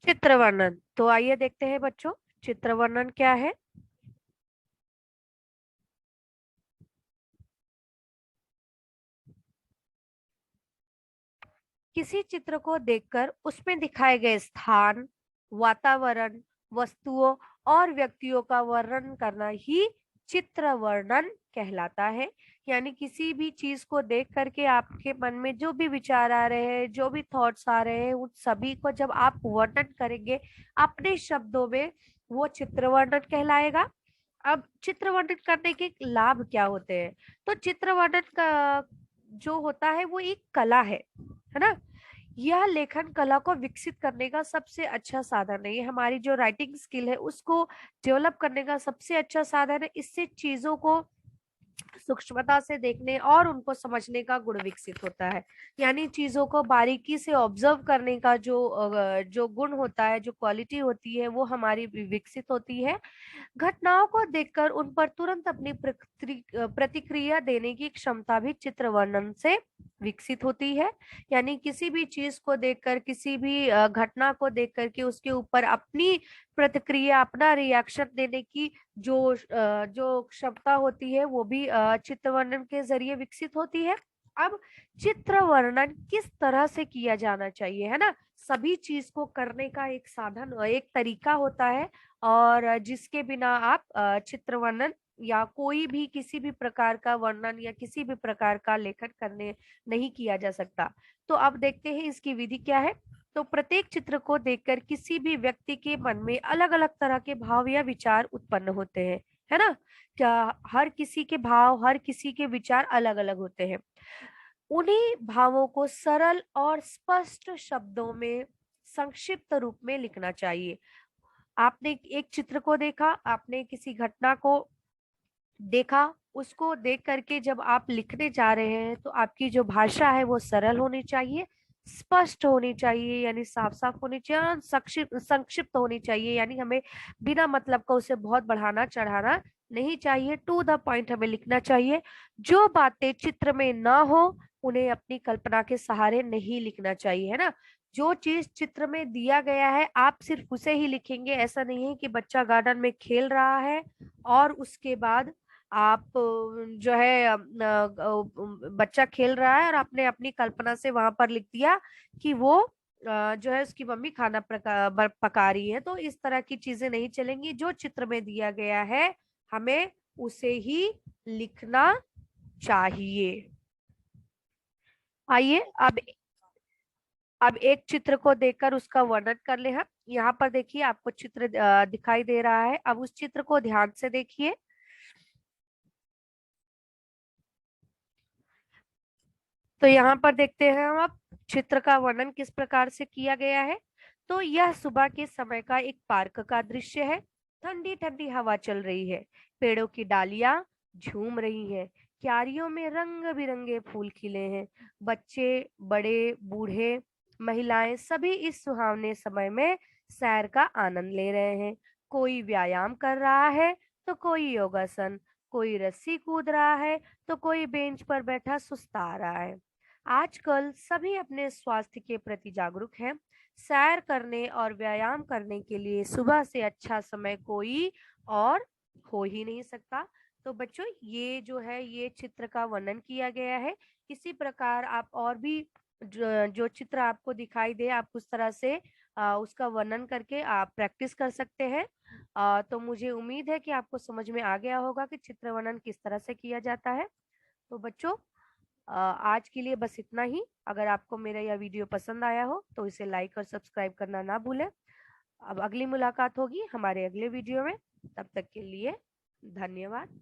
चित्र वर्णन। तो आइए देखते हैं बच्चों, चित्र वर्णन क्या है। किसी चित्र को देखकर उसमें दिखाए गए स्थान, वातावरण, वस्तुओं और व्यक्तियों का वर्णन करना ही चित्र वर्णन कहलाता है। यानी किसी भी चीज को देख करके आपके मन में जो भी विचार आ रहे हैं, जो भी थॉट्स आ रहे हैं, उन सभी को जब आप वर्णन करेंगे अपने शब्दों में, वो चित्र वर्णन कहलाएगा। अब चित्र वर्णन करने के लाभ क्या होते हैं? तो चित्र वर्णन का जो होता है वो एक कला है ना। यह लेखन कला को विकसित करने का सबसे अच्छा साधन है। ये हमारी जो राइटिंग स्किल है उसको डेवलप करने का सबसे अच्छा साधन है। इससे चीजों को सूक्ष्मता से देखने और उनको समझने का गुण विकसित होता है। यानी चीजों को बारीकी से ऑब्जर्व करने का जो गुण होता है, जो क्वालिटी होती है, वो हमारी विकसित होती है। घटनाओं को देखकर उन पर तुरंत अपनी प्रतिक्रिया देने की क्षमता भी चित्र वर्णन से विकसित होती है। यानी किसी भी चीज को देखकर, किसी भी घटना को देख करके उसके ऊपर अपनी प्रतिक्रिया, अपना रिएक्शन देने की जो क्षमता होती है, वो भी चित्र वर्णन के जरिए विकसित होती है। अब चित्र वर्णन किस तरह से किया जाना चाहिए, है ना। सभी चीज को करने का एक साधन, एक तरीका होता है, और जिसके बिना आप चित्र वर्णन या कोई भी किसी भी प्रकार का वर्णन या किसी भी प्रकार का लेखन करने नहीं किया जा सकता। तो अब देखते हैं इसकी विधि क्या है। तो प्रत्येक चित्र को देखकर किसी भी व्यक्ति के मन में अलग अलग तरह के भाव या विचार उत्पन्न होते हैं, है ना। क्या हर किसी के भाव, हर किसी के विचार अलग अलग होते हैं। उन्हीं भावों को सरल और स्पष्ट शब्दों में संक्षिप्त रूप में लिखना चाहिए। आपने एक चित्र को देखा, आपने किसी घटना को देखा, उसको देख करके जब आप लिखने जा रहे हैं तो आपकी जो भाषा है वो सरल होनी चाहिए, स्पष्ट होनी चाहिए, यानी साफ साफ होनी चाहिए, और संक्षिप्त संक्षिप्त होनी चाहिए। यानी हमें बिना मतलब का उसे बहुत बढ़ाना चढ़ाना नहीं चाहिए, टू द पॉइंट हमें लिखना चाहिए। जो बातें चित्र में ना हो उन्हें अपनी कल्पना के सहारे नहीं लिखना चाहिए, है ना। जो चीज चित्र में दिया गया है आप सिर्फ उसे ही लिखेंगे। ऐसा नहीं है कि बच्चा गार्डन में खेल रहा है और उसके बाद आप जो है बच्चा खेल रहा है और आपने अपनी कल्पना से वहां पर लिख दिया कि वो जो है उसकी मम्मी खाना पका रही है। तो इस तरह की चीजें नहीं चलेंगी। जो चित्र में दिया गया है हमें उसे ही लिखना चाहिए। आइए अब एक चित्र को देखकर उसका वर्णन कर ले हम। यहाँ पर देखिए आपको चित्र दिखाई दे रहा है। अब उस चित्र को ध्यान से देखिए। तो यहाँ पर देखते हैं हम अब चित्र का वर्णन किस प्रकार से किया गया है। तो यह सुबह के समय का एक पार्क का दृश्य है। ठंडी ठंडी हवा चल रही है, पेड़ों की डालियां झूम रही हैं, क्यारियों में रंग बिरंगे फूल खिले हैं। बच्चे, बड़े, बूढ़े, महिलाएं सभी इस सुहावने समय में सैर का आनंद ले रहे हैं। कोई व्यायाम कर रहा है तो कोई योगासन, कोई रस्सी कूद रहा है तो कोई बेंच पर बैठा सुस्ता रहा है। आजकल सभी अपने स्वास्थ्य के प्रति जागरूक हैं। सैर करने और व्यायाम करने के लिए सुबह से अच्छा समय कोई और हो ही नहीं सकता। तो बच्चों ये जो है ये चित्र का वर्णन किया गया है। इसी प्रकार आप और भी जो चित्र आपको दिखाई दे आप उस तरह से उसका वर्णन करके आप प्रैक्टिस कर सकते हैं। तो मुझे उम्मीद है कि आपको समझ में आ गया होगा कि चित्र वर्णन किस तरह से किया जाता है। तो बच्चों आज के लिए बस इतना ही। अगर आपको मेरा यह वीडियो पसंद आया हो तो इसे लाइक और सब्सक्राइब करना ना भूलें। अब अगली मुलाकात होगी हमारे अगले वीडियो में। तब तक के लिए धन्यवाद।